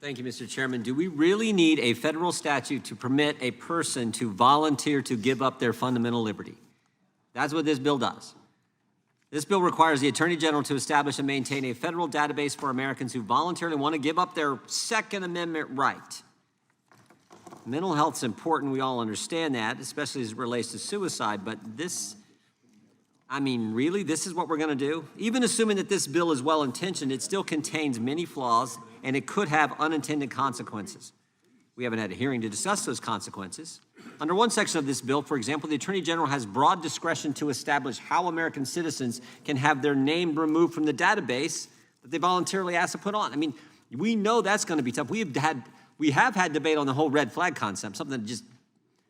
Thank you, Mr. Chairman. Do we really need a federal statute to permit a person to volunteer to give up their fundamental liberty? That's what this bill does. This bill requires the Attorney General to establish and maintain a federal database for Americans who voluntarily want to give up their Second Amendment right. Mental health is important. We all understand that, especially as it relates to suicide. But this, I mean, really, this is what we're going to do? Even assuming that this bill is well-intentioned, it still contains many flaws, and it could have unintended consequences. We haven't had a hearing to discuss those consequences. Under one section of this bill, for example, the Attorney General has broad discretion to establish how American citizens can have their name removed from the database that they voluntarily asked to put on. I mean, we know that's going to be tough. We have had debate on the whole red flag concept, something that just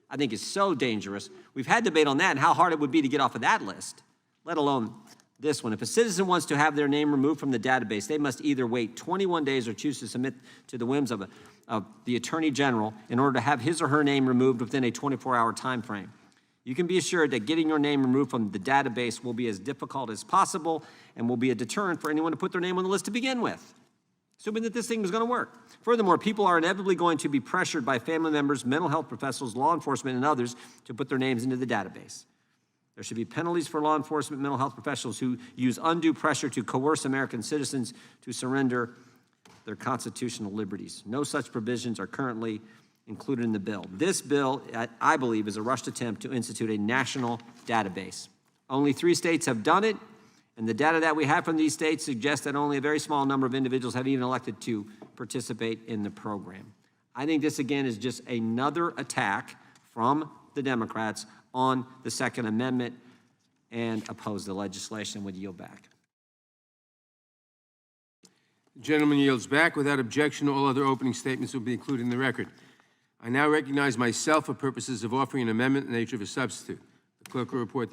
I think is so dangerous. We've had debate on that and how hard it would be to get off of that list, let alone this one. If a citizen wants to have their name removed from the database, they must either wait 21 days or choose to submit to the whims of the Attorney General in order to have his or her name removed within a 24-hour time frame. You can be assured that getting your name removed from the database will be as difficult as possible and will be a deterrent for anyone to put their name on the list to begin with, assuming that this thing was going to work. Furthermore, people are inevitably going to be pressured by family members, mental health professionals, law enforcement, and others to put their names into the database. There should be penalties for law enforcement, mental health professionals who use undue pressure to coerce American citizens to surrender their constitutional liberties. No such provisions are currently included in the bill. This bill, I believe, is a rushed attempt to institute a national database. Only 3 states have done it, and the data that we have from these states suggests that only a very small number of individuals have even elected to participate in the program. I think this, again, is just another attack from the Democrats on the Second Amendment, and oppose the legislation. Would yield back. The gentleman yields back. Without objection, all other opening statements will be included in the record. I now recognize myself for purposes of offering an amendment in the nature of a substitute. The clerk will report